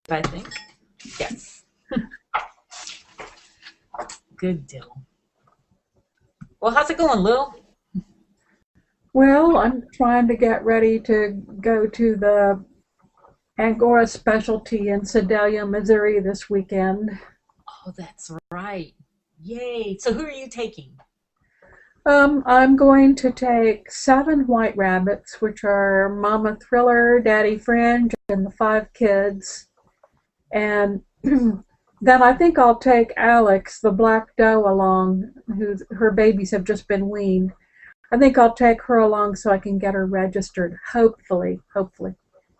I think. Yes. Good deal. Well, how's it going, Lil? Well, I'm trying to get ready to go to the Angora Specialty in Sedalia, Missouri this weekend. Oh, that's right. Yay. So who are you taking? I'm going to take 7 white rabbits, which are Mama Thriller, Daddy Fringe, and the 5 kids. And then I think I'll take Alex, the black doe, along, who her babies have just been weaned. I think I'll take her along so I can get her registered, hopefully, hopefully.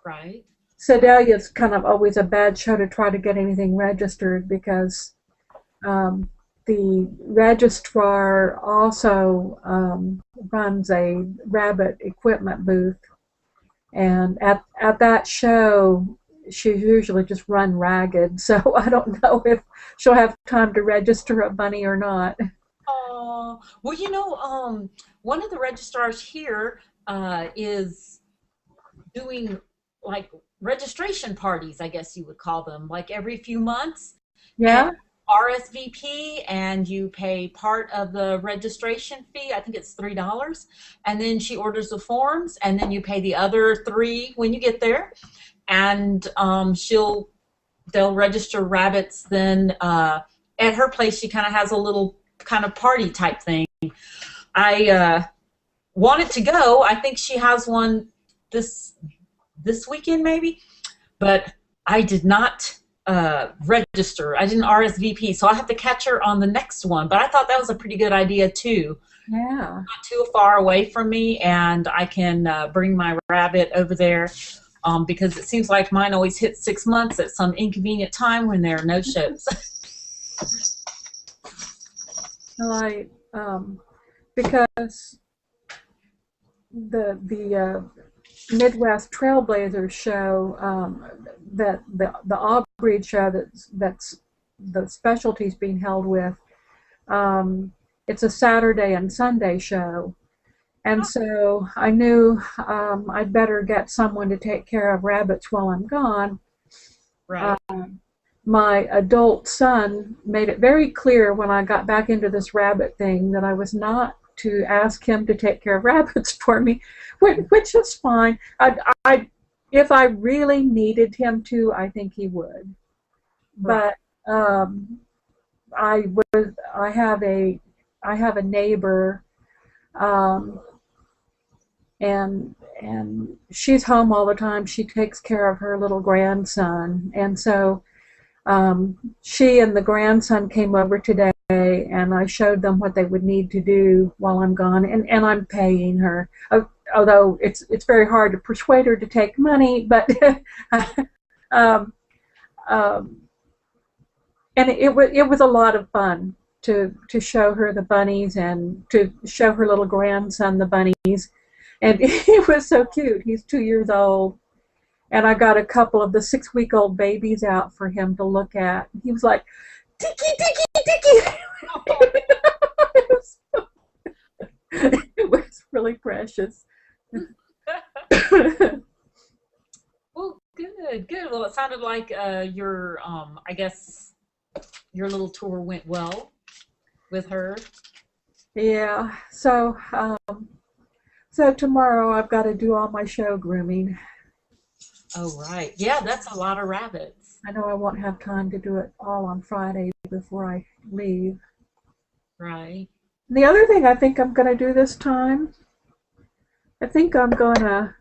Right. Sedalia's kind of always a bad show to try to get anything registered because um, the registrar also runs a rabbit equipment booth, and at that show, she's usually just run ragged. So I don't know if she'll have time to register a bunny or not. Oh, well, one of the registrars here is doing like registration parties, I guess you would call them, like every few months. And Yeah, RSVP, and you pay part of the registration fee. I think it's $3, and then she orders the forms, and then you pay the other three when you get there. And they'll register rabbits. Then at her place, she kind of has a little kind of party type thing. I wanted to go. I think she has one this this weekend maybe, but I did not register. I didn't RSVP, so I have to catch her on the next one. But I thought that was a pretty good idea too. yeah. Not too far away from me, and I can bring my rabbit over there because it seems like mine always hits 6 months at some inconvenient time when there are no shows. Well, because the Midwest Trailblazers show, that the Aubrey show that's the specialties being held with. Um, it's a Saturday and Sunday show, and so I knew I'd better get someone to take care of rabbits while I'm gone. Right. My adult son made it very clear when I got back into this rabbit thing that I was not to ask him to take care of rabbits for me, which is fine. If I really needed him to, I think he would. Right. But um, I was I have a neighbor, um, and she's home all the time. She takes care of her little grandson, and so she and the grandson came over today, and I showed them what they would need to do while I'm gone, and I'm paying her. Although it's very hard to persuade her to take money, but um, um, and it was a lot of fun to show her the bunnies and to show her little grandson the bunnies, and he was so cute. He's 2 years old, and I got a couple of the 6-week-old babies out for him to look at. He was like, "Tiki, tiki, tiki." it, was, it was really precious. Well, good, good. Well, it sounded like I guess your little tour went well with her. Yeah. So tomorrow I've got to do all my show grooming. Oh, right. Yeah, that's a lot of rabbits. I know I won't have time to do it all on Friday before I leave. Right. The other thing I think I'm going to do this time, I think I'm going to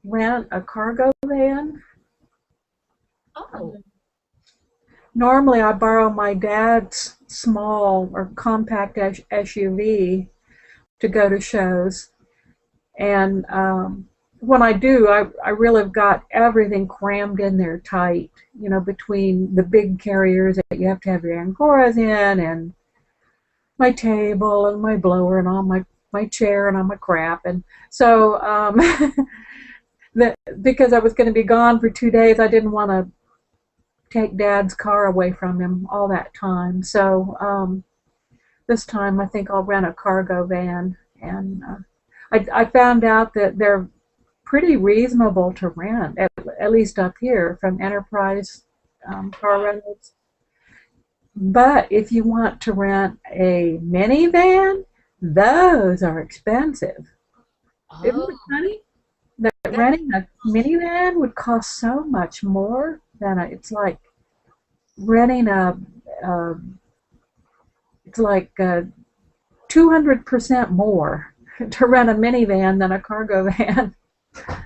rent a cargo van. Oh, Normally, I borrow my dad's small or compact SUV to go to shows, and when I do, I really have got everything crammed in there tight. Between the big carriers that you have to have your angoras in, and my table and my blower and all my chair and all my crap, and so because I was going to be gone for 2 days, I didn't want to take Dad's car away from him all that time. So this time I think I'll rent a cargo van, and I found out that they're pretty reasonable to rent, at least up here from Enterprise. car rentals. But if you want to rent a minivan, those are expensive. Isn't Oh, it funny that that, renting a minivan would cost so much more than it's like renting a it's like 200% more to rent a minivan than a cargo van.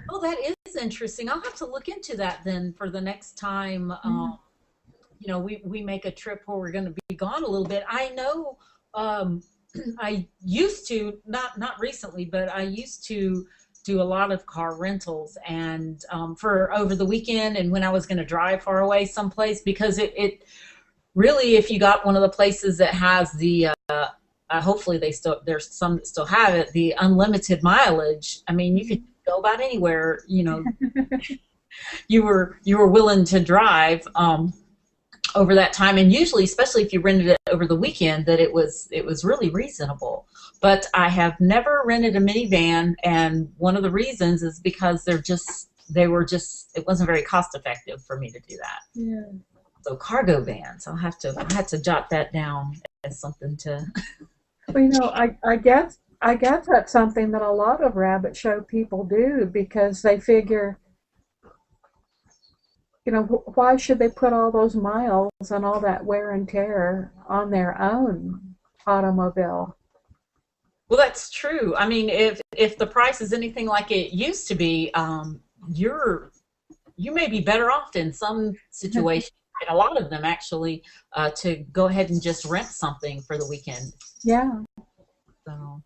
oh, that is interesting. I'll have to look into that then for the next time. We make a trip where we're going to be gone a little bit. I know um, I used to, not recently, but I used to do a lot of car rentals and for over the weekend and when I was going to drive far away someplace because it really, if you got one of the places that has the hopefully there's some that still have it, the unlimited mileage. I mean, you could go about anywhere, you were willing to drive over that time, and usually, especially if you rented it over the weekend, that it was really reasonable. But I have never rented a minivan, and one of the reasons is because it wasn't very cost effective for me to do that. Yeah. So cargo vans, I have to jot that down as something to. Well, I guess that's something that a lot of rabbit show people do because they figure, why should they put all those miles and all that wear and tear on their own automobile? Well, that's true. I mean, if the price is anything like it used to be, you may be better off in some situations, and a lot of them actually, to go ahead and just rent something for the weekend. Yeah. So,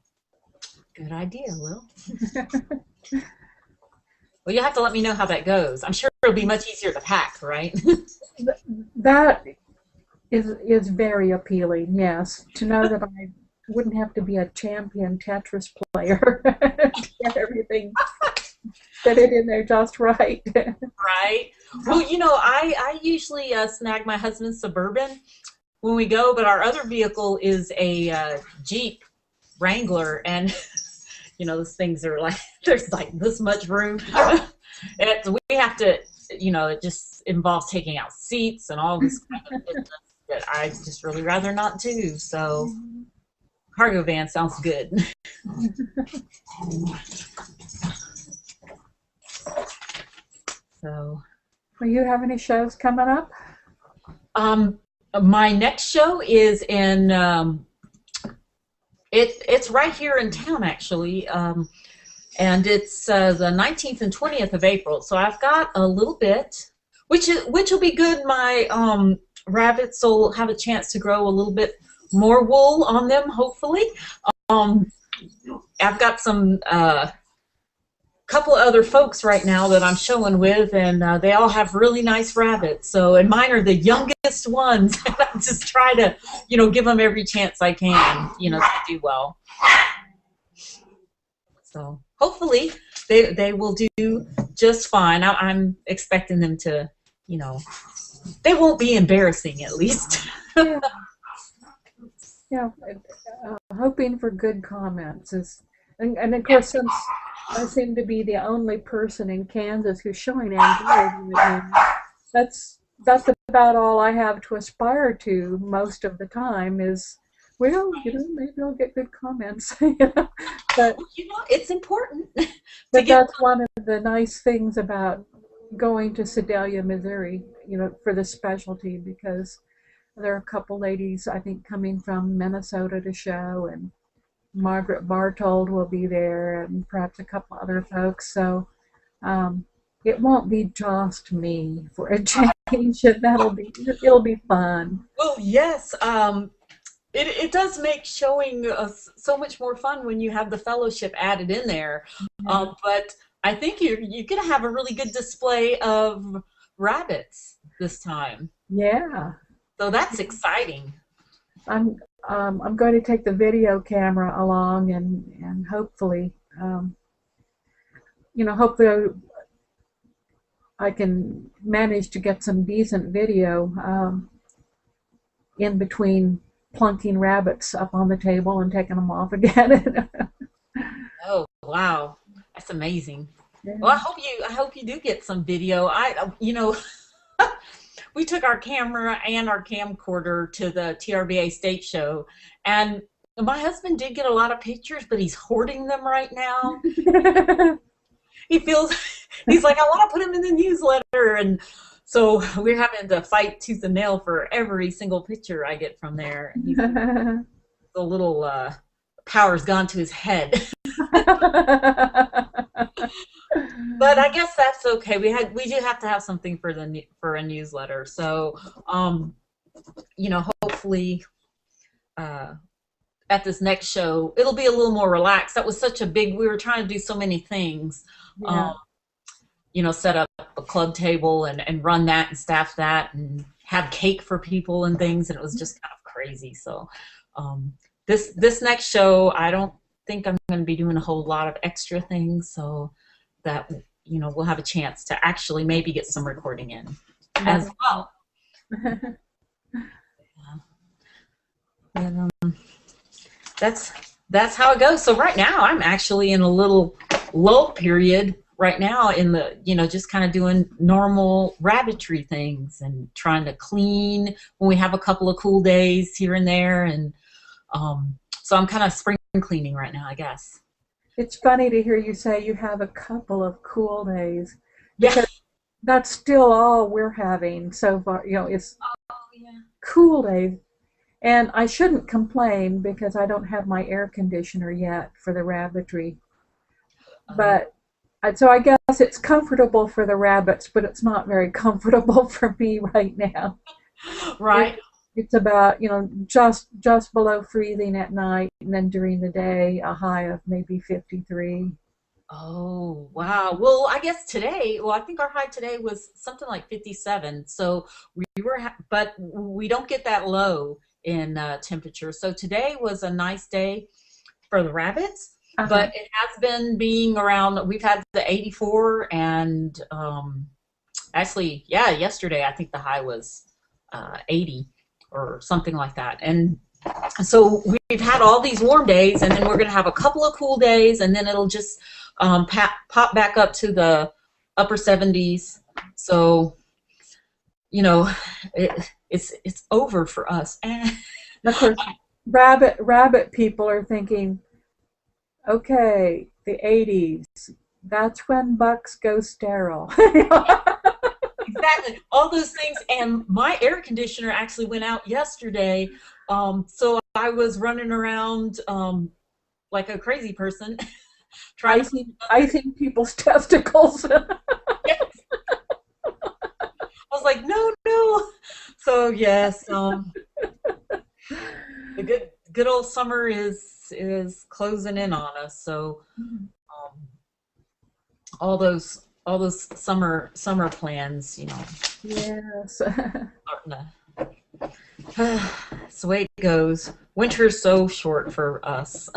good idea, Lil. Well, you'll have to let me know how that goes. I'm sure it'll be much easier to pack, right? That is very appealing, yes. To know that I wouldn't have to be a champion Tetris player to get everything fitted in there just right. Right. Well, I usually snag my husband's Suburban when we go, but our other vehicle is a Jeep Wrangler, and those things are like there's like this much room. We have to, it just involves taking out seats and all this kind of business that I just really rather not do. So, cargo van sounds good. So. Will you have any shows coming up? My next show is in it's right here in town actually, and it's the 19th and 20th of April. So I've got a little bit, which will be good. My rabbits will have a chance to grow a little bit more wool on them, hopefully. I've got some couple of other folks right now that I'm showing with, and they all have really nice rabbits. So, and mine are the youngest ones. And I just try to, give them every chance I can, to do well. So hopefully they will do just fine. I'm expecting them to, they won't be embarrassing at least. Yeah, yeah. Hoping for good comments and of course since I seem to be the only person in Kansas who's showing Android, that's about all I have to aspire to most of the time is, well, maybe I'll get good comments. But it's important to but that's one of the nice things about going to Sedalia, Missouri, for the specialty, because there are a couple ladies I think coming from Minnesota to show, and Margaret Bartold will be there, and perhaps a couple other folks. So it won't be just me for a change. It'll be fun. Well, yes. It does make showing so much more fun when you have the fellowship added in there. But I think you're going to have a really good display of rabbits this time. Yeah. So that's exciting. I'm going to take the video camera along and hopefully, hopefully I can manage to get some decent video in between plunking rabbits up on the table and taking them off again. Oh, wow. That's amazing. Yeah. Well, I hope you do get some video. we took our camera and our camcorder to the TRBA state show, and my husband did get a lot of pictures, but he's hoarding them right now. He feels he's like, I want to put them in the newsletter, and so we're having to fight tooth and nail for every single picture I get from there. And he's the little power's gone to his head. But I guess that's okay. We do have to have something for a newsletter. So hopefully at this next show it'll be a little more relaxed. That was such a big, we were trying to do so many things. Yeah. Set up a club table and run that and staff that and have cake for people and things, and it was just kind of crazy. So this next show, I don't think I'm going to be doing a whole lot of extra things, so that we'll have a chance to actually maybe get some recording in as well. And that's how it goes. So right now I'm actually in a little lull period right now in the just kind of doing normal rabbitry things and trying to clean when we have a couple of cool days here and there, and so I'm kind of spring cleaning right now, I guess. It's funny to hear you say you have a couple of cool days, Yeah. because that's still all we're having so far. It's Yeah. cool days. And I shouldn't complain because I don't have my air conditioner yet for the rabbitry. But so I guess it's comfortable for the rabbits, but it's not very comfortable for me right now. Right. It's about, just below freezing at night, and then during the day a high of maybe 53. Oh, wow. Well, I guess today, I think our high today was something like 57. So but we don't get that low in temperature. So today was a nice day for the rabbits, but it has been being around, we've had the 84, and actually, yesterday I think the high was 80 or something like that. And so we've had all these warm days, and then we're going to have a couple of cool days, and then it'll just pop back up to the upper 70s. So, it's over for us. Of course, rabbit people are thinking, okay, the 80s, that's when bucks go sterile. Exactly, all those things. And my air conditioner actually went out yesterday, so I was running around like a crazy person trying to icing people's testicles. Yes. I was like, no. So yes, the good old summer is closing in on us. So all those summer plans, Yes. It's the way it goes. Winter's so short for us.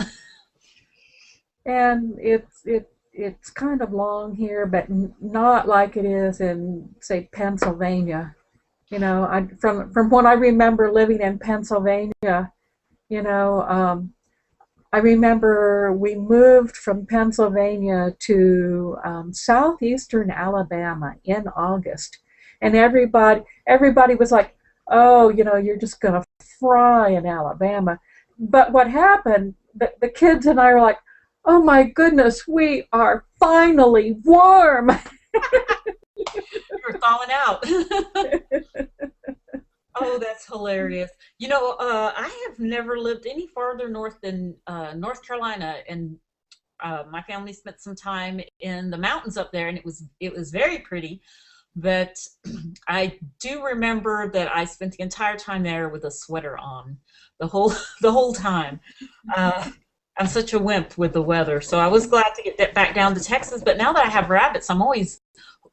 And it's kind of long here, but not like it is in, say, Pennsylvania. From what I remember living in Pennsylvania, I remember we moved from Pennsylvania to southeastern Alabama in August, and everybody was like, "Oh, you're just gonna fry in Alabama." But what happened? The kids and I were like, "Oh my goodness, we are finally warm." You're thawing out. Oh, that's hilarious. I have never lived any farther north than North Carolina, and my family spent some time in the mountains up there, and it was very pretty. But I do remember that I spent the entire time there with a sweater on the whole time. I'm such a wimp with the weather, so I was glad to get back down to Texas. But now that I have rabbits, I'm always,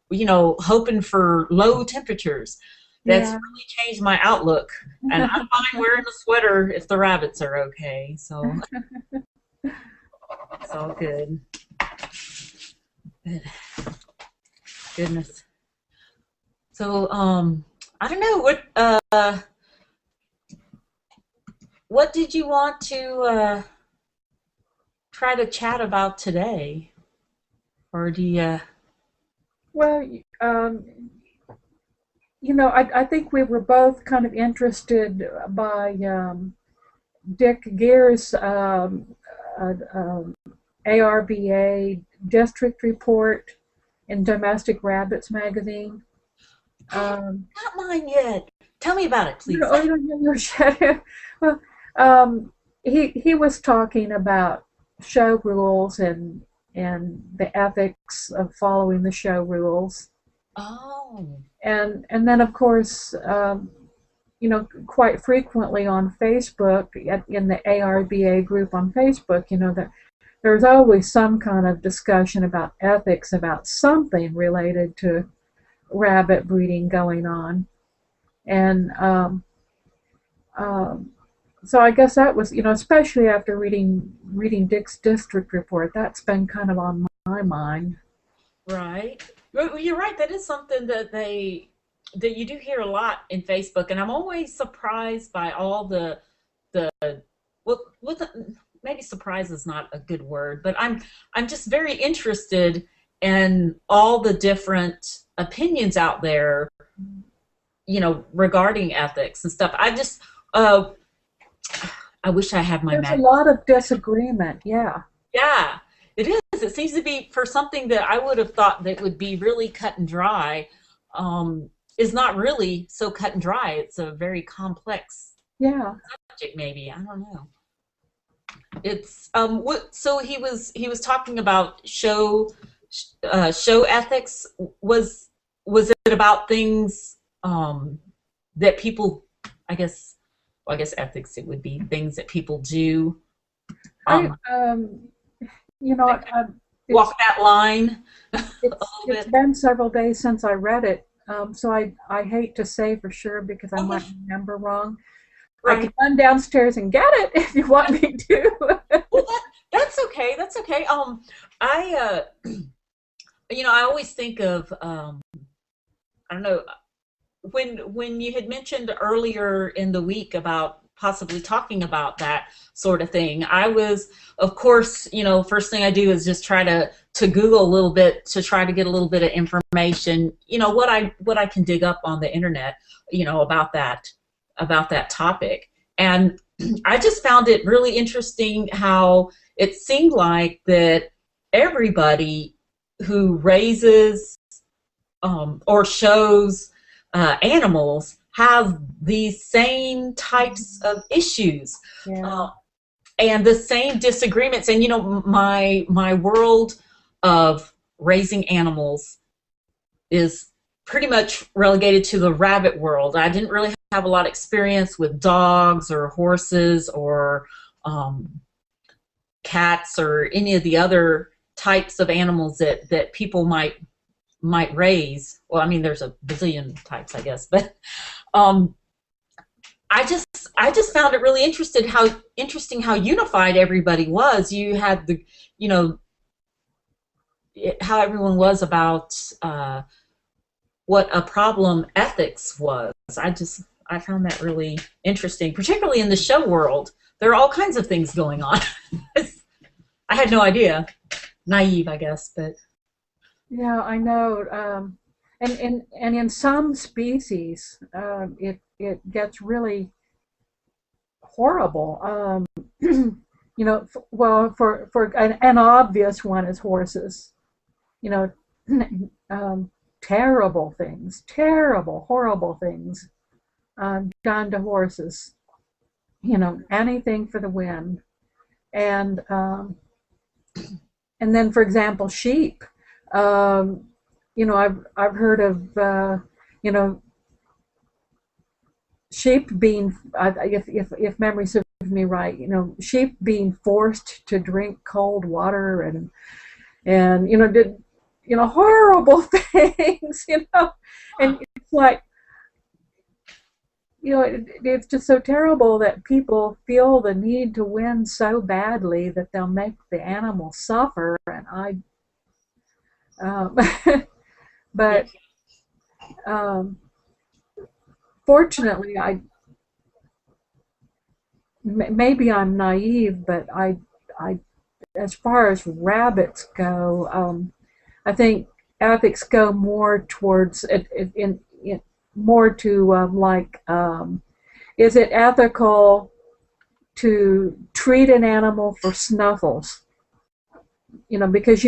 hoping for low temperatures. That's really changed my outlook, and I'm fine wearing a sweater if the rabbits are okay. So it's all good. Goodness. So I don't know what did you want to try to chat about today, or do you? Well, I think we were both kind of interested by Dick Gear's uh, um, ARBA district report in Domestic Rabbits magazine. Um, Not mine yet. Tell me about it, please. you don't know Shadow. Well, um, he was talking about show rules and the ethics of following the show rules, Oh, and then of course quite frequently on Facebook in the ARBA group on Facebook, that there's always some kind of discussion about ethics about something related to rabbit breeding going on, and um, so I guess that was, especially after reading Dick's district report, that's been kind of on my mind. right. You're right. That is something that you do hear a lot in Facebook, and I'm always surprised by all the well, maybe surprise is not a good word, but I'm just very interested in all the different opinions out there, regarding ethics and stuff. Uh, I wish I had my There's a mag. lot of disagreement, yeah. Yeah, it is. It seems to be for something that I would have thought that would be really cut and dry, is not really so cut and dry. It's a very complex Yeah. subject, maybe. I don't know. It's what so he was talking about show ethics. Was it about things that people, I guess, well, I guess ethics, it would be things that people do, I um you know that I, it's walk that line a it's little it's bit. been several days since I read it, so I hate to say for sure because I might Okay, remember wrong. I can right. run downstairs and get it if you want me to. Well, that's okay. That's okay. I I always think of, I don't know, when you had mentioned earlier in the week about possibly talking about that sort of thing. I was, of course, first thing I do is just try to Google a little bit to try to get a little bit of information, what I can dig up on the internet, about that topic. And I just found it really interesting how it seemed like that everybody who raises, or shows animals have these same types of issues, Yeah. uh, and the same disagreements. And my world of raising animals is pretty much relegated to the rabbit world. I didn't really have a lot of experience with dogs or horses or um, cats or any of the other types of animals that people might raise. Well, I mean, there's a bazillion types, I guess, but um, I just found it really interesting how unified everybody was. You had how everyone was about what a problem ethics was. I found that really interesting, particularly in the show world. There are all kinds of things going on. I had no idea. Naive, I guess, but Yeah, I know. And in some species, it gets really horrible. Well, for an obvious one is horses. You know, terrible, horrible things done to horses. Anything for the win. And and then, for example, sheep. Um, I've heard of you know sheep being, if memory serves me right, sheep being forced to drink cold water and did horrible things, and it's like it's just so terrible that people feel the need to win so badly that they'll make the animal suffer, and um, yeah. but um, fortunately, maybe I'm naive, but I, as far as rabbits go, I think ethics go more towards it, more to is it ethical to treat an animal for snuffles? Because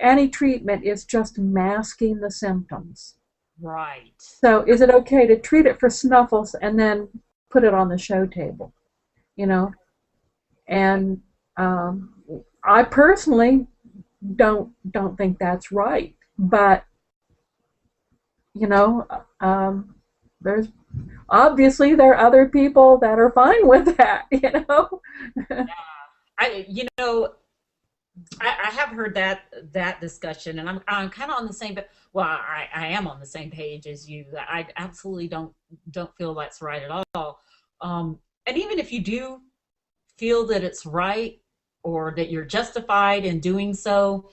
any treatment is just masking the symptoms. Right. So is it okay to treat it for snuffles and then put it on the show table? And I personally don't think that's right. But there's obviously there are other people that are fine with that. Yeah. I have heard that discussion, and I'm kind of on the same. But well, I am on the same page as you. I absolutely don't feel that's right at all. And even if you do feel that it's right or that you're justified in doing so,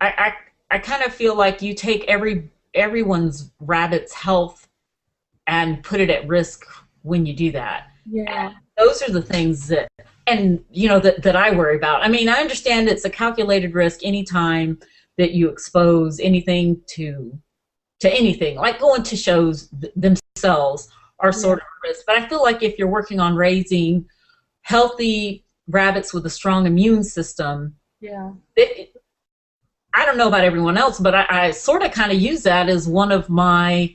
I kind of feel like you take everyone's rabbit's health and put it at risk when you do that. Yeah. And those are the things that that I worry about. I mean, I understand it's a calculated risk anytime that you expose anything to anything, like going to shows themselves are sort of a risk. But I feel like if you're working on raising healthy rabbits with a strong immune system, I don't know about everyone else, but I sort of kind of use that as one of my,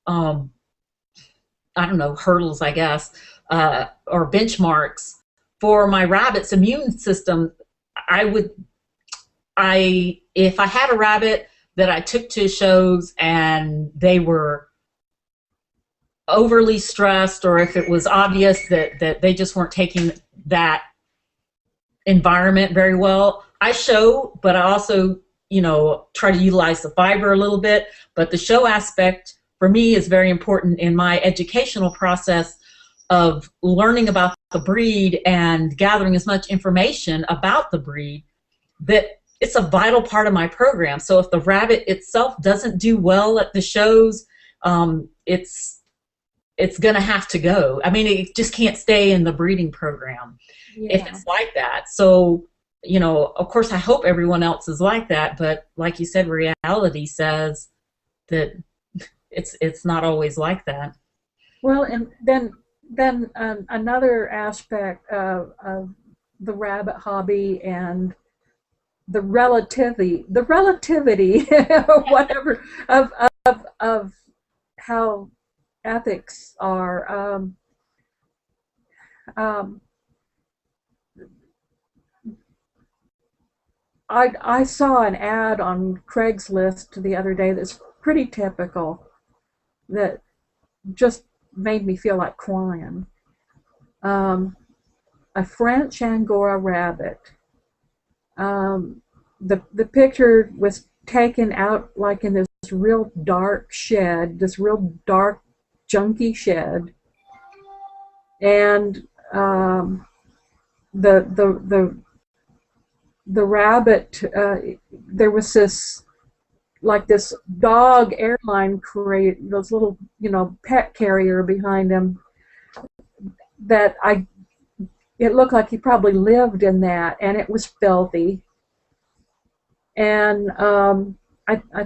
I don't know, hurdles, I guess, or benchmarks for my rabbit's immune system. If I had a rabbit that I took to shows and they were overly stressed, or if it was obvious that they just weren't taking that environment very well, I show, but I also try to utilize the fiber a little bit. But the show aspect for me is very important in my educational process of learning about the breed and gathering as much information about the breed, that it's a vital part of my program. So if the rabbit itself doesn't do well at the shows, it's going to have to go. I mean, it just can't stay in the breeding program if it's like that. So, of course, I hope everyone else is like that, but like you said, reality says that it's not always like that. Well, and then another aspect of the rabbit hobby and the relativity whatever of how ethics are. I saw an ad on Craigslist the other day that's pretty typical, that just made me feel like crying. A French Angora rabbit. The picture was taken out like in this real dark shed, this real dark, junky shed, and the rabbit, there was this dog airline crate, this little pet carrier behind him, that it looked like he probably lived in that, and it was filthy. And I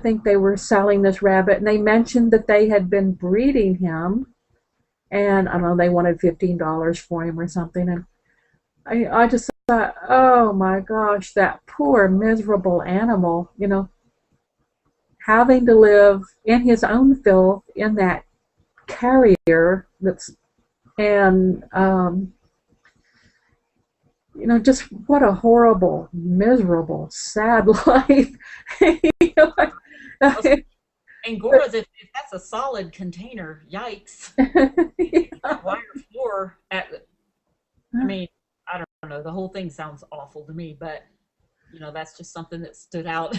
think they were selling this rabbit, and they mentioned that they had been breeding him, and I don't know, they wanted $15 for him or something. And I just thought, oh my gosh, that poor miserable animal, having to live in his own filth in that carrier and just what a horrible, miserable, sad life. Angoras, if that's a solid container, yikes. Wire floor I mean, I don't know, the whole thing sounds awful to me, but that's just something that stood out.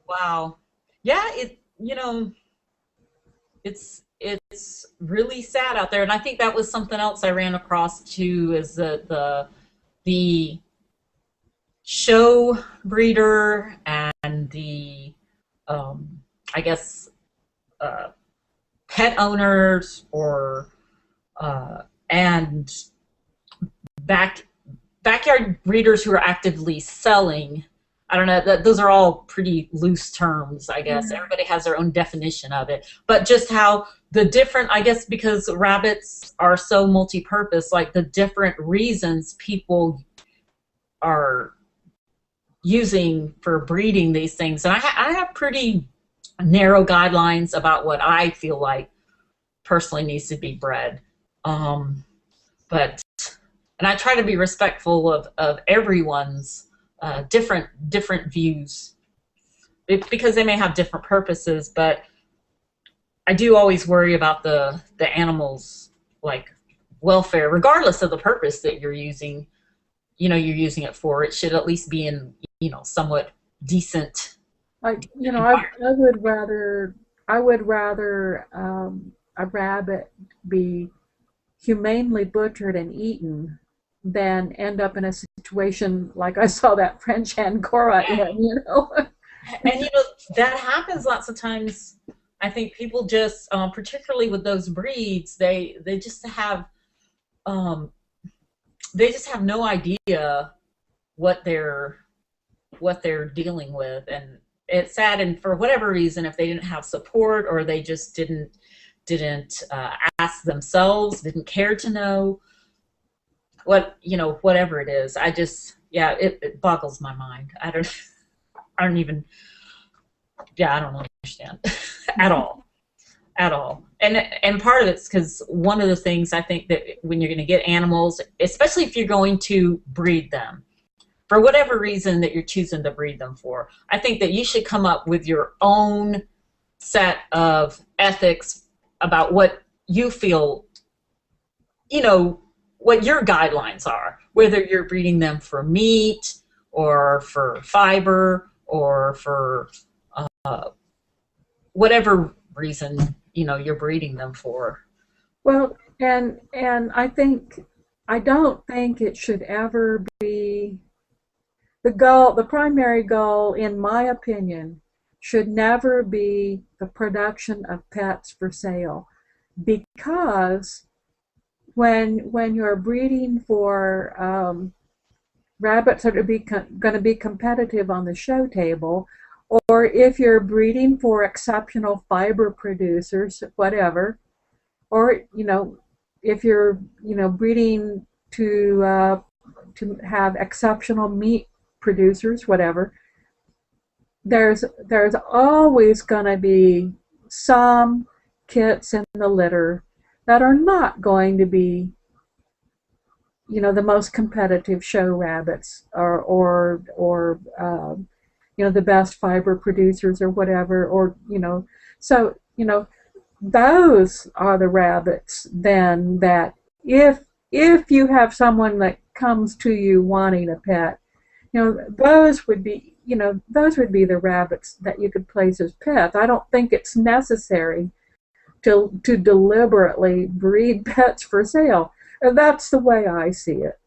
Wow. Yeah, it's really sad out there, and I think that was something else I ran across too, is the show breeder and the I guess pet owners or and backyard breeders who are actively selling I don't know, those are all pretty loose terms, I guess. Yeah. Everybody has their own definition of it. But just how the different, I guess because rabbits are so multi-purpose, like the different reasons people are using for breeding these things. And I have pretty narrow guidelines about what I feel like personally needs to be bred. But and I try to be respectful of everyone's different views, because they may have different purposes, but I do always worry about the animals' like welfare, regardless of the purpose that you're using. You're using it for. It should at least be in somewhat decent. I would rather a rabbit be humanely butchered and eaten than end up in a situation like I saw that French Angora in. And that happens lots of times. I think people just, particularly with those breeds, they just have no idea what they're dealing with, and it's sad. And for whatever reason, if they didn't have support, or they just didn't ask themselves, didn't care to know whatever it is, it boggles my mind. I don't understand at all. And part of it's because one of the things I think that when you're going to get animals, especially if you're going to breed them, for whatever reason that you're choosing to breed them for, I think that you should come up with your own set of ethics about what you feel, what your guidelines are, whether you're breeding them for meat or for fiber or for whatever reason you're breeding them for. Well, and I don't think it should ever be the primary goal, in my opinion, should never be the production of pets for sale, because when you're breeding for rabbits that are going to be competitive on the show table, or if you're breeding for exceptional fiber producers, whatever, or if you're breeding to have exceptional meat producers, whatever, there's always going to be some kits in the litter that are not going to be the most competitive show rabbits, or the best fiber producers or whatever, or so those are the rabbits then that if you have someone that comes to you wanting a pet, those would be the rabbits that you could place as pets. I don't think it's necessary to deliberately breed pets for sale. That's the way I see it.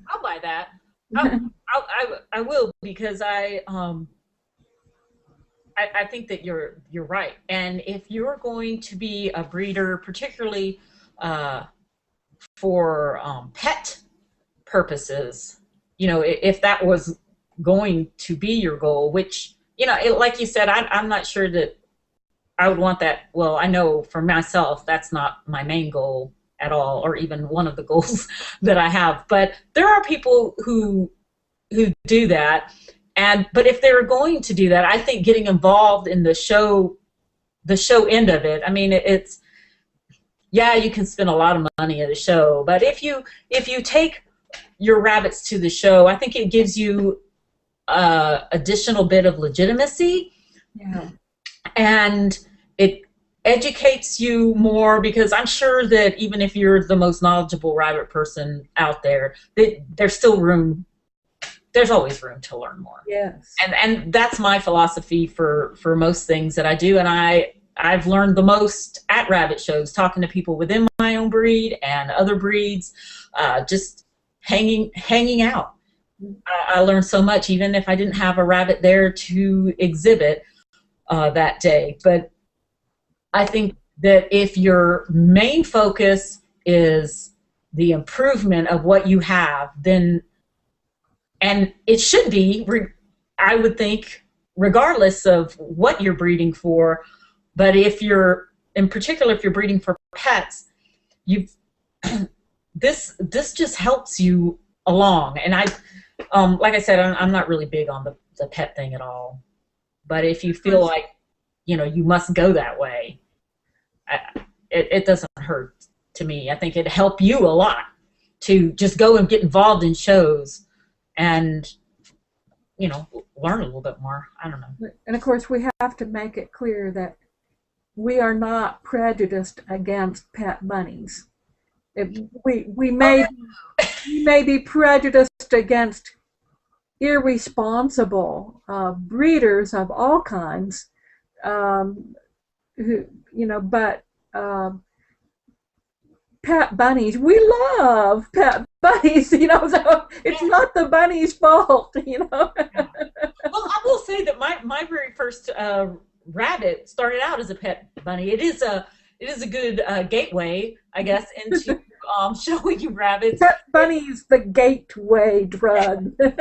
I'll buy that. I will, because I think that you're right. And if you're going to be a breeder, particularly for pet purposes, if that was going to be your goal, which like you said, I'm not sure that I would want that. Well, I know for myself that's not my main goal at all, or even one of the goals that I have. But there are people who do that, but if they're going to do that, I think getting involved in the show end of it. I mean, it's you can spend a lot of money at a show, but if you take your rabbits to the show, I think it gives you additional bit of legitimacy, and it educates you more, because I'm sure that even if you're the most knowledgeable rabbit person out there, there's always room to learn more. Yes. And that's my philosophy for most things that I do, and I've learned the most at rabbit shows, talking to people within my own breed and other breeds, just hanging out. I learned so much, even if I didn't have a rabbit there to exhibit that day. But I think that if your main focus is the improvement of what you have, then and it should be, I would think, regardless of what you're breeding for. But if you're, in particular, if you're breeding for pets, you this just helps you along. And like I said, I'm not really big on the pet thing at all. But if you feel like, you must go that way, it doesn't hurt to me. I think it'd help you a lot to just go and get involved in shows and, learn a little bit more. I don't know. And of course, we have to make it clear that we are not prejudiced against pet bunnies. We may be prejudiced against irresponsible breeders of all kinds, but pet bunnies, we love pet bunnies, so it's not the bunny's fault, Well, I will say that my very first rabbit started out as a pet bunny. It is a good gateway, I guess, into showing you rabbits. Pet bunny's the gateway drug. Yes,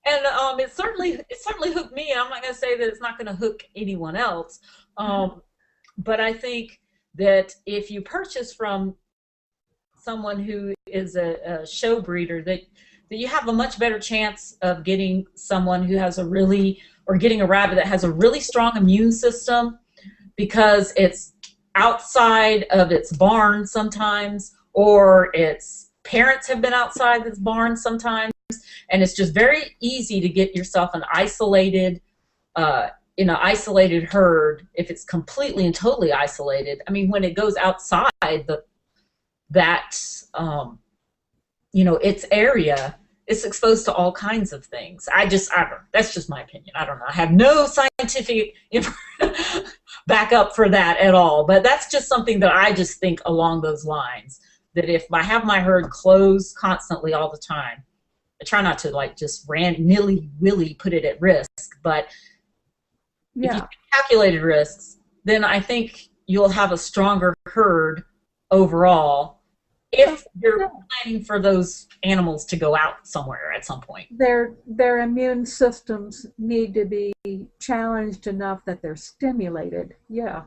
and it certainly hooked me. I'm not going to say that it's not going to hook anyone else, but I think that if you purchase from someone who is a show breeder, that you have a much better chance of getting someone who has getting a rabbit that has a really strong immune system, because it's outside of its barn sometimes, or its parents have been outside its barn sometimes, and it's just very easy to get yourself an isolated in an isolated herd. If it's completely and totally isolated, I mean, when it goes outside its area, it's exposed to all kinds of things. I don't know. That's just my opinion. I don't know. I have no scientific backup for that at all. But that's just something that I just think along those lines. That if I have my herd closed constantly all the time, I try not to just nilly-willy put it at risk. But if you calculated risks, then I think you'll have a stronger herd overall if you're planning for those animals to go out somewhere at some point. Their immune systems need to be challenged enough that they're stimulated. Yeah.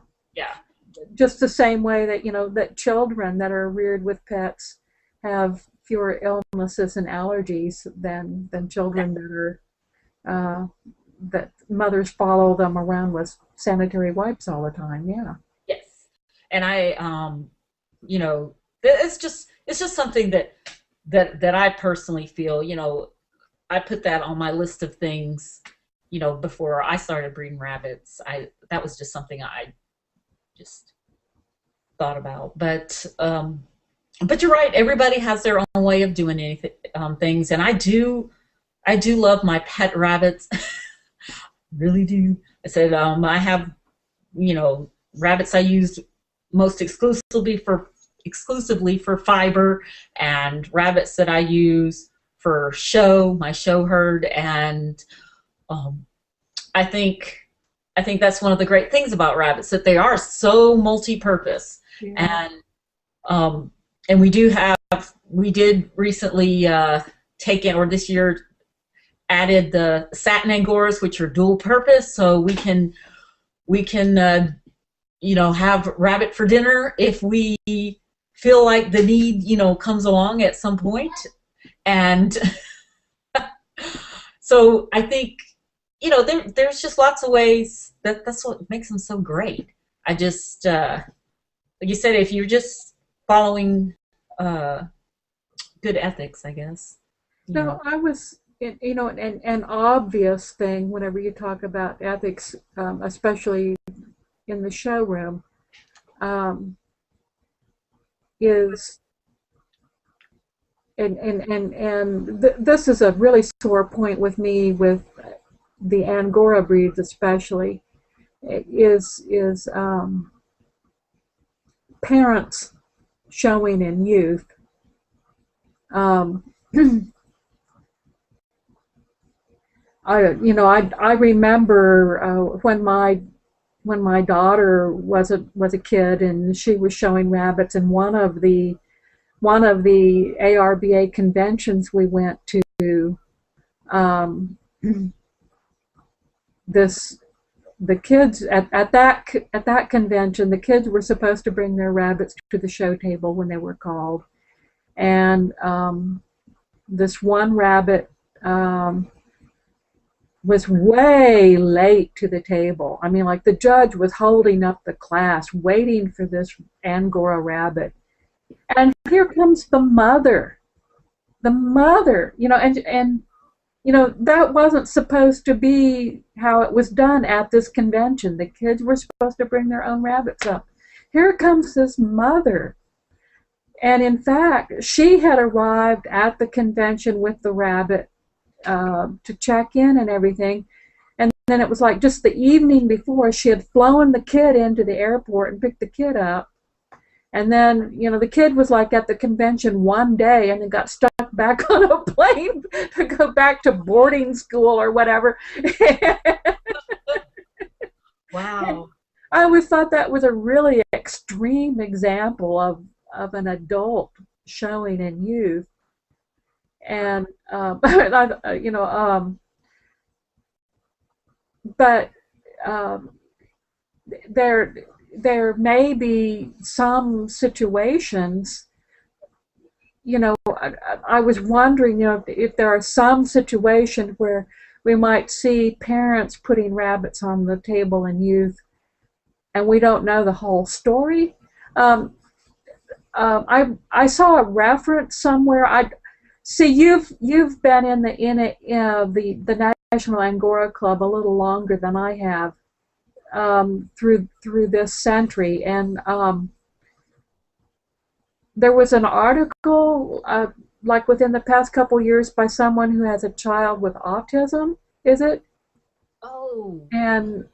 Just the same way that that children that are reared with pets have fewer illnesses and allergies than children that are that mothers follow them around with sanitary wipes all the time. Yeah. Yes. And I it's just something that I personally feel, I put that on my list of things, before I started breeding rabbits. That was just something I just thought about. But you're right, everybody has their own way of doing anything, things, and I do love my pet rabbits. Really do. I said I have rabbits I used most exclusively for fiber, and rabbits that I use for my show herd, and I think that's one of the great things about rabbits, that they are so multi-purpose. Yeah. And we did recently take in, or this year added, the satin Angoras, which are dual purpose, so we can have rabbit for dinner if we feel like the need comes along at some point. And so I think there's just lots of ways that's what makes them so great. I just like you said, if you're just following good ethics, I guess. I was an obvious thing whenever you talk about ethics, especially in the showroom, is this is a really sore point with me with the Angora breeds, especially, is parents showing in youth. I remember when my daughter was a kid and she was showing rabbits, and one of the one of the ARBA conventions we went to, um, the kids at that convention, the kids were supposed to bring their rabbits to the show table when they were called, and this one rabbit was way late to the table. I mean, like the judge was holding up the class waiting for this Angora rabbit. And here comes the mother. The mother, and that wasn't supposed to be how it was done at this convention. The kids were supposed to bring their own rabbits up. Here comes this mother. And in fact, she had arrived at the convention with the rabbit to check in and everything. And then it was like just the evening before, she had flown the kid into the airport and picked the kid up. And then, the kid was like at the convention one day and then got stuck back on a plane to go back to boarding school or whatever. Wow. I always thought that was a really extreme example of an adult showing in youth. And, but there may be some situations, I was wondering, if there are some situations where we might see parents putting rabbits on the table in youth, and we don't know the whole story. I saw a reference somewhere. See, you've been in the National Angora Club a little longer than I have. Through this century, and there was an article like within the past couple years by someone who has a child with autism, is it? Oh. And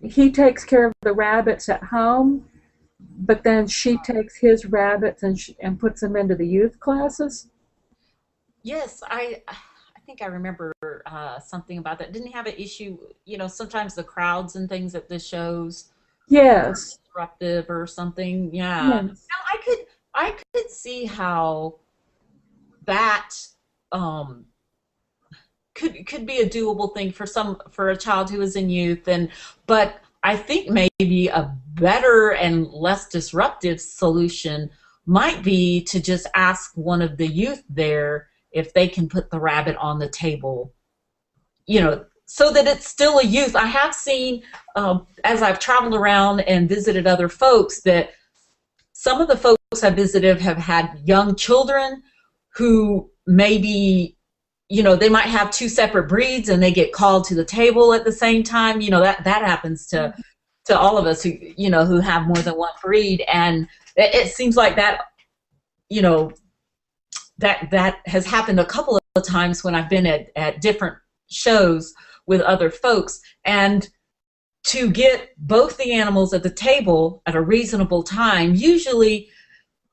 he takes care of the rabbits at home, but then she takes his rabbits and puts them into the youth classes. Yes, I think I remember something about that. Didn't he have an issue, sometimes the crowds and things at the shows Yes. disruptive or something. Yeah. Yes. Now I could see how that could be a doable thing for a child who is in youth, but I think maybe a better and less disruptive solution might be to just ask one of the youth there if they can put the rabbit on the table, so that it's still a youth. I have seen, as I've traveled around and visited other folks, that some of the folks I visited have had young children who maybe, they might have two separate breeds and they get called to the table at the same time. That happens to all of us who have more than one breed, and it seems like that, that has happened a couple of times when I've been at different shows with other folks. And to get both the animals at the table at a reasonable time, usually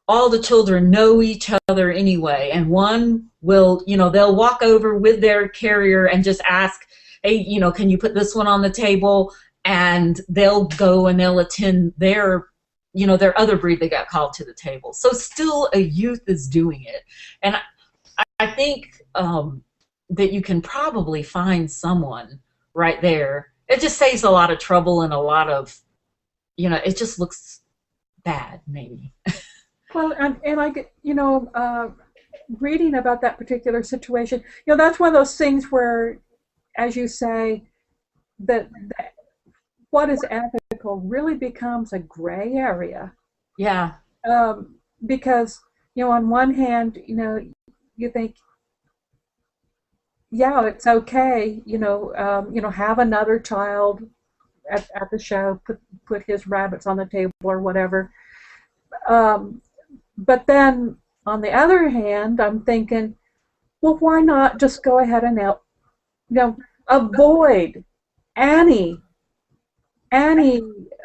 all the children know each other anyway, and one will, they'll walk over with their carrier and just ask, hey, can you put this one on the table? And they'll go and they'll attend their other breed that got called to the table. So still a youth is doing it. And I think that you can probably find someone right there. It just saves a lot of trouble and a lot of, it just looks bad, maybe. Well, and I get, reading about that particular situation, that's one of those things where, as you say, that what is ethical really becomes a gray area. Yeah. Because, on one hand, you think, yeah, it's okay, have another child at the show, put his rabbits on the table or whatever. But then, on the other hand, I'm thinking, well, why not just go ahead and avoid any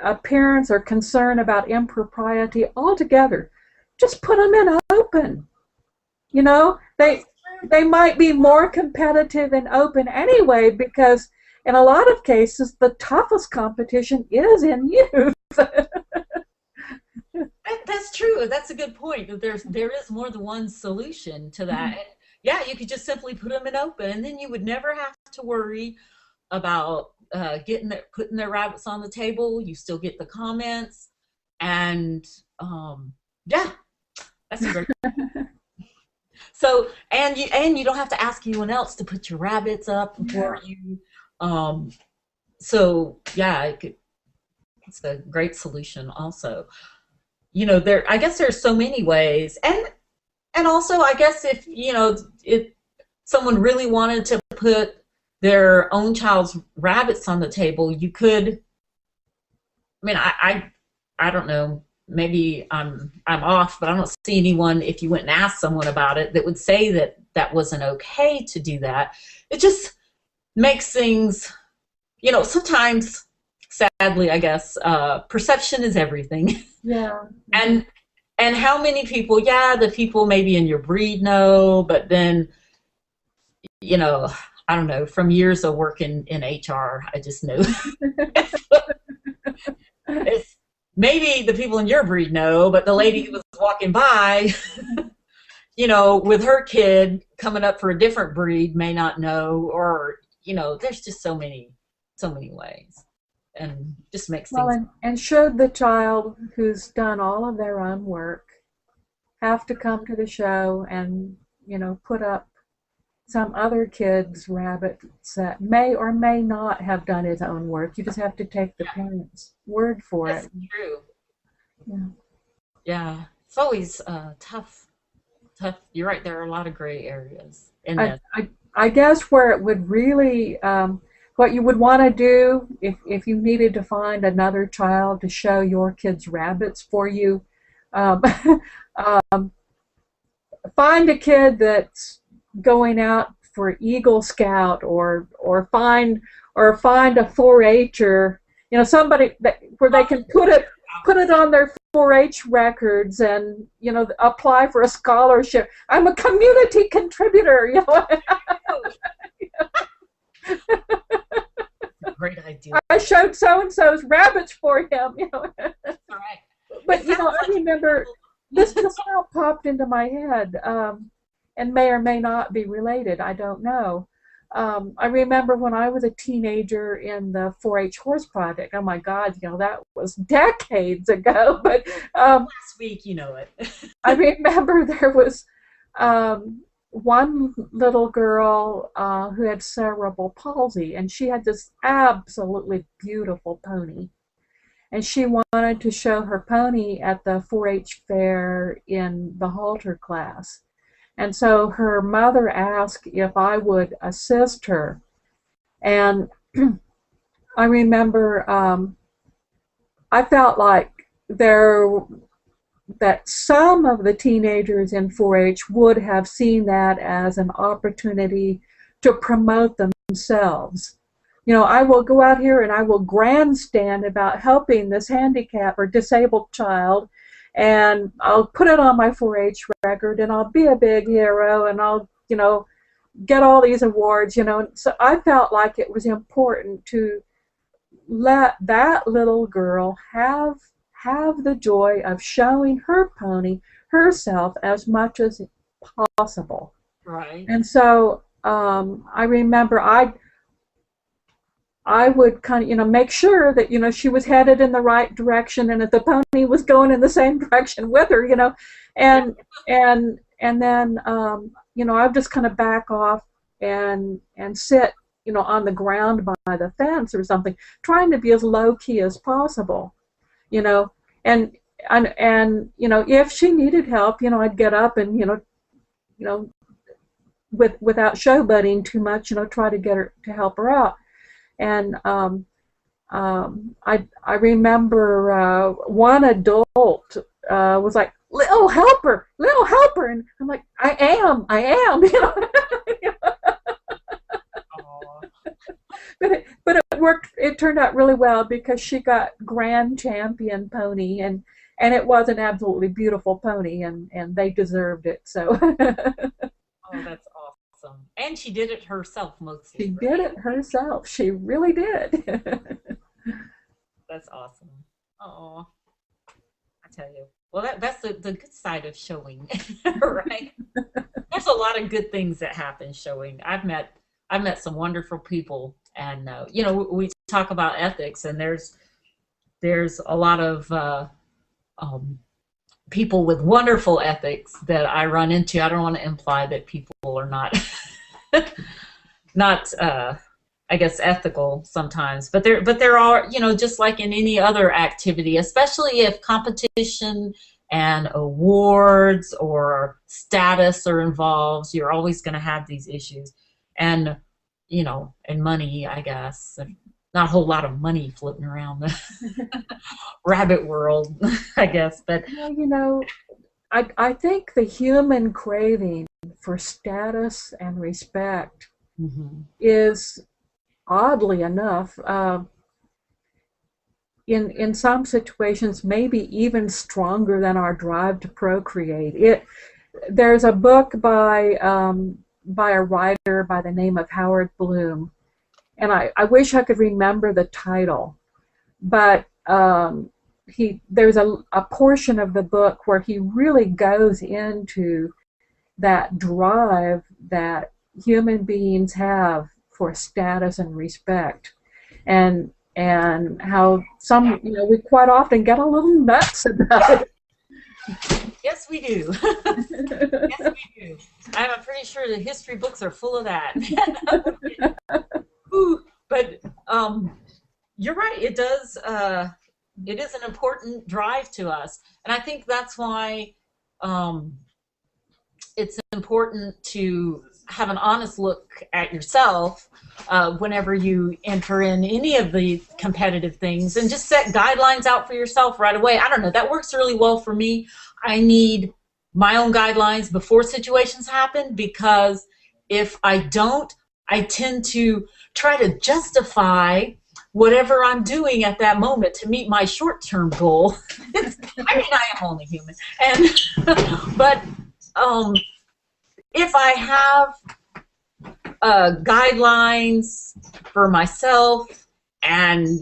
appearance or concern about impropriety altogether. Just put them in open. They might be more competitive in open anyway, because in a lot of cases the toughest competition is in youth. That's true. That's a good point. That there is more than one solution to that. And yeah, you could just simply put them in open, and then you would never have to worry about putting their rabbits on the table. You still get the comments, and yeah, that's a great. So and you don't have to ask anyone else to put your rabbits up for you. So yeah, it's a great solution also. I guess there's so many ways, and also I guess if someone really wanted to put their own child's rabbits on the table, you could. I mean, I don't know. Maybe I'm off, but I don't see anyone, if you went and asked someone about it, that would say that wasn't okay to do that. It just makes things, sometimes, sadly, I guess, perception is everything. Yeah. and how many people, the people maybe in your breed know, but then, I don't know, from years of working in HR, I just know. it's maybe the people in your breed know, but the lady who was walking by, with her kid coming up for a different breed may not know, or, there's just so many ways, and just makes things. Well, and should the child who's done all of their own work have to come to the show and, put up some other kid's rabbit that may or may not have done his own work? You just have to take the parent's word for That's it. True. Yeah. Yeah. It's always tough. You're right. There are a lot of gray areas in this. I guess where it would really, what you would want to do if you needed to find another child to show your kids' rabbits for you, find a kid that's going out for Eagle Scout, or find a 4-H'er, somebody where they can put it on their 4-H records, and apply for a scholarship. I'm a community contributor. Great idea. I showed so and so's rabbits for him. All right. But I remember this just now popped into my head, and may or may not be related. I don't know. I remember when I was a teenager in the 4-H horse project. Oh my God, that was decades ago. But last week, it. I remember there was one little girl who had cerebral palsy, and she had this absolutely beautiful pony. And she wanted to show her pony at the 4-H fair in the halter class. And so her mother asked if I would assist her. And I remember I felt like that some of the teenagers in 4-H would have seen that as an opportunity to promote themselves. I will go out here and I will grandstand about helping this handicapped or disabled child, and I'll put it on my 4-H record, and I'll be a big hero, and I'll, get all these awards, So I felt like it was important to let that little girl have the joy of showing her pony herself as much as possible. Right. And so I remember I would kind of, make sure that, she was headed in the right direction, and that the pony was going in the same direction with her, and then, I would just kind of back off and sit, on the ground by the fence or something, trying to be as low key as possible, and if she needed help, I'd get up and, without showboating too much, try to get her to help her out. And I remember one adult was like, little helper, and I'm like, I am. But it worked. It turned out really well, because she got grand champion pony, and it was an absolutely beautiful pony, and they deserved it. So. Oh, that's awesome. And she did it herself mostly. She did it herself. She really did. That's awesome. Oh, I tell you. Well, that the good side of showing, right? There's a lot of good things that happen showing. I've met some wonderful people, and you know, we talk about ethics, and there's a lot of um, people with wonderful ethics that I run into. I don't want to imply that people are not not I guess ethical sometimes, but there are, you know, just like in any other activity, especially if competition and awards or status are involved, you're always going to have these issues. And you know, and money, I guess. Not a whole lot of money floating around the rabbit world, I guess. But Well, you know, I think the human craving for status and respect mhm. is oddly enough, in some situations, maybe even stronger than our drive to procreate. There's a book by a writer by the name of Howard Bloom, and I wish I could remember the title, but there's a portion of the book where he really goes into that drive that human beings have for status and respect, and how some, you know, we quite often get a little nuts about it. Yes, we do. Yes, we do. I'm pretty sure the history books are full of that. Ooh, but you're right. It does. It is an important drive to us, and I think that's why it's important to have an honest look at yourself whenever you enter in any of the competitive things, and just set guidelines out for yourself right away. I don't know. That works really well for me. I need my own guidelines before situations happen, because if I don't, I tend to try to justify whatever I'm doing at that moment to meet my short-term goal. I mean, I am only human, and but if I have guidelines for myself and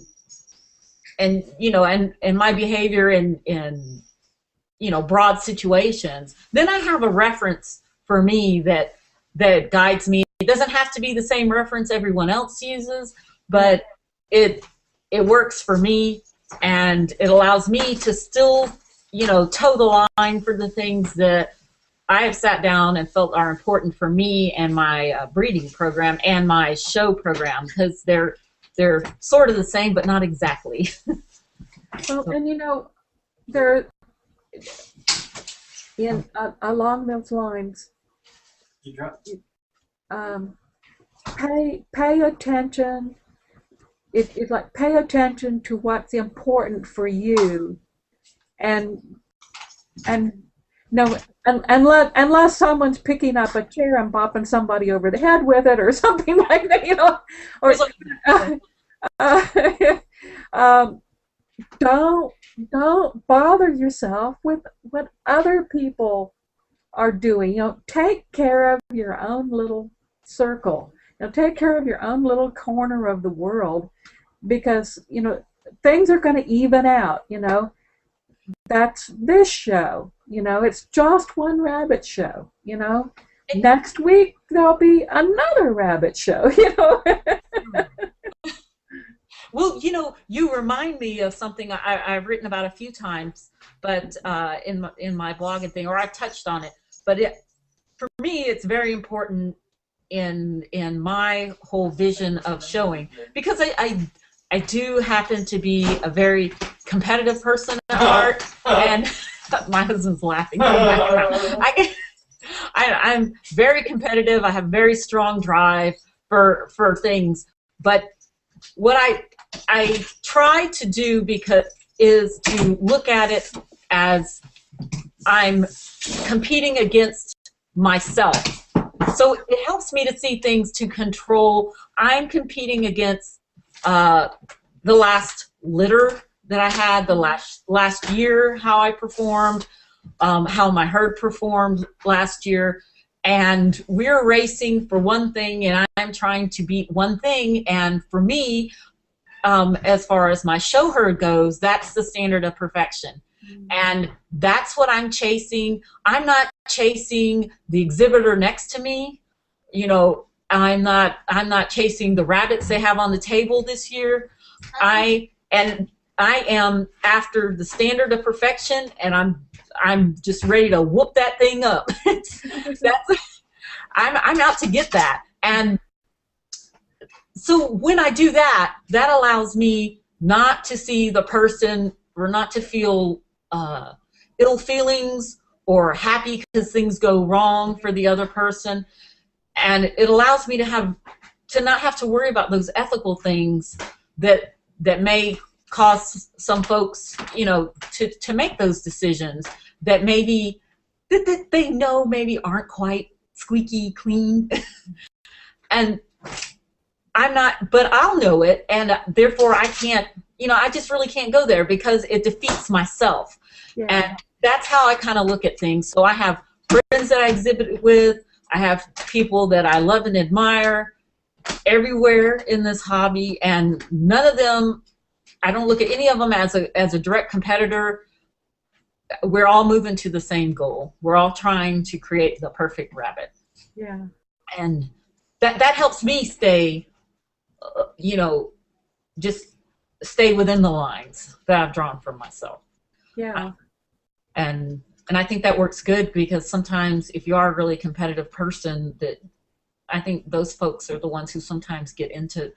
you know, and my behavior in you know, broad situations, then I have a reference for me that guides me. It doesn't have to be the same reference everyone else uses, but it works for me, and it allows me to still, you know, toe the line for the things that I have sat down and felt are important for me and my breeding program and my show program, because they're sort of the same, but not exactly. Well, and you know, there along those lines, pay attention. It's like, pay attention to what's important for you, and no, unless someone's picking up a chair and bopping somebody over the head with it or something like that, you know, or don't bother yourself with what other people are doing. You know, take care of your own little circle. You know, take care of your own little corner of the world, because, you know, things are going to even out. You know, that's this show. You know, it's just one rabbit show. You know, next week there'll be another rabbit show. You know. Well, you know, you remind me of something I've written about a few times, but in my blogging thing, or I've touched on it. But for me, it's very important in my whole vision of showing, because I do happen to be a very competitive person at heart, and my husband's laughing. I'm very competitive. I have very strong drive for things, but what I try to do is to look at it as I'm competing against myself. So it helps me to see things to control. I'm competing against the last litter that I had, the last year, how I performed, how my herd performed last year. And we're racing for one thing, and I'm trying to beat one thing. And for me, as far as my show herd goes, that's the standard of perfection. And that's what I'm chasing. I'm not chasing the exhibitor next to me. You know, I'm not chasing the rabbits they have on the table this year. I am after the standard of perfection, and I'm just ready to whoop that thing up. I'm out to get that. And so when I do that, that allows me not to see the person, or not to feel ill feelings or happy because things go wrong for the other person. And it allows me to not have to worry about those ethical things that may cause some folks, you know, to make those decisions that maybe that they know maybe aren't quite squeaky clean. And I'm not, but I'll know it, and therefore I can't, you know, I just really can't go there because it defeats myself. Yeah. And that's how I kind of look at things. So I have friends that I exhibit with, I have people that I love and admire everywhere in this hobby, and none of them, I don't look at any of them as a direct competitor. We're all moving to the same goal. We're all trying to create the perfect rabbit. Yeah. And that helps me stay, you know, just stay within the lines that I've drawn for myself. Yeah. And I think that works good, because sometimes if you are a really competitive person, that I think those folks are the ones who sometimes get into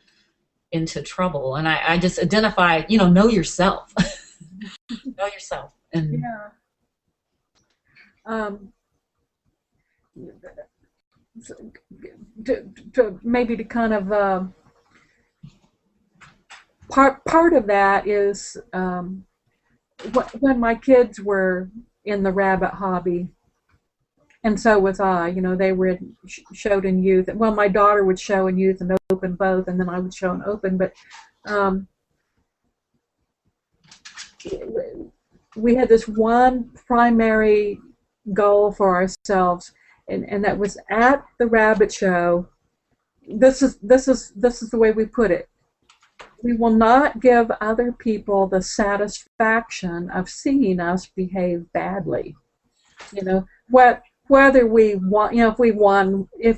trouble. And I just identify, you know yourself. Know yourself. And yeah. To maybe to kind of part of that is when my kids were in the rabbit hobby, and so was I. You know, they were showed in youth. Well, my daughter would show in youth and open both, and then I would show in open. But we had this one primary goal for ourselves, and that was at the rabbit show. This is the way we put it. We will not give other people the satisfaction of seeing us behave badly. You know, whether we won, you know, if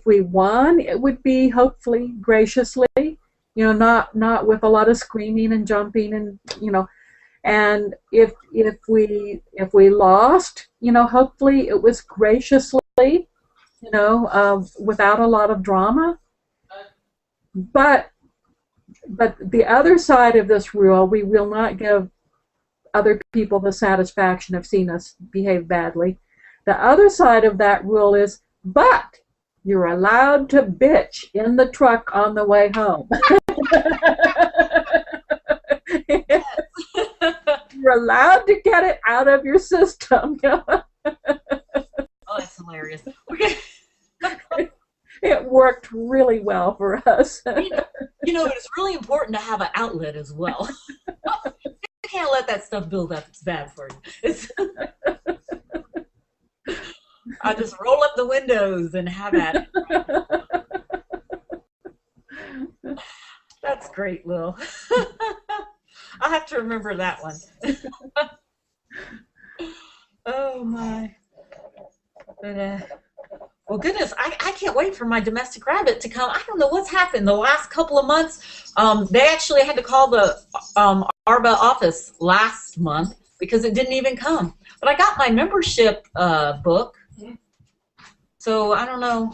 we won, it would be hopefully graciously, you know, not with a lot of screaming and jumping, and you know, and if we lost, you know, hopefully it was graciously, you know, without a lot of drama. But the other side of this rule, we will not give other people the satisfaction of seeing us behave badly. The other side of that rule is, but you're allowed to bitch in the truck on the way home. You're allowed to get it out of your system. Oh, that's hilarious. It worked really well for us. You know, it's really important to have an outlet as well. You can't let that stuff build up. It's bad for you. I just roll up the windows and have at it. That's great, Lil. I'll have to remember that one. Oh my. But well, goodness, I can't wait for my domestic rabbit to come. I don't know what's happened the last couple of months. They actually had to call the ARBA office last month because it didn't even come. But I got my membership book, so I don't know.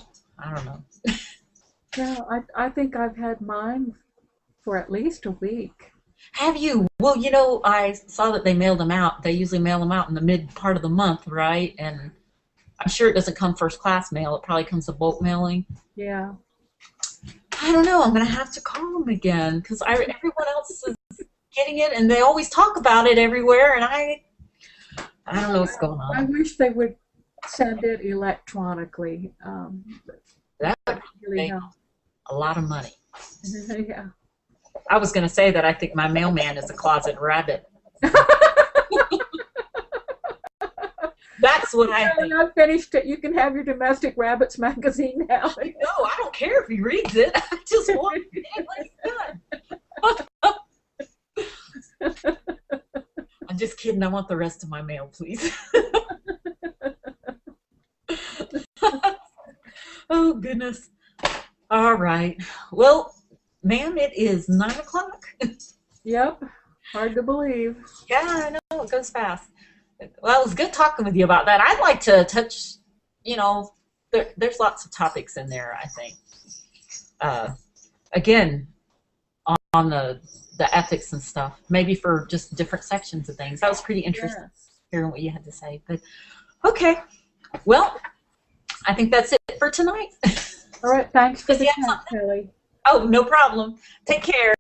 Yeah, I think I've had mine for at least a week. Have you? Well, you know, I saw that they mailed them out. They usually mail them out in the mid part of the month, right? And I'm sure it doesn't come first class mail. It probably comes a bulk mailing. Yeah. I don't know. I'm going to have to call them again because everyone else is getting it, and they always talk about it everywhere, and I don't know what's going on. I wish they would send it electronically. That would really make a lot of money. Yeah. I was going to say that I think my mailman is a closet rabbit. That's what I think. I've finished it. You can have your Domestic Rabbits magazine now. No, I don't care if he reads it. I just want it. It's good. I'm just kidding. I want the rest of my mail, please. Oh, goodness. All right. Well, ma'am, it is 9 o'clock. Yep. Hard to believe. Yeah, I know. It goes fast. Well, it was good talking with you about that. I'd like to touch, there's lots of topics in there, I think. Again, on the ethics and stuff, maybe for just different sections of things. That was pretty interesting hearing what you had to say. But okay, well, I think that's it for tonight. All right. Thanks for the chat, Kelly. Oh, no problem. Take care.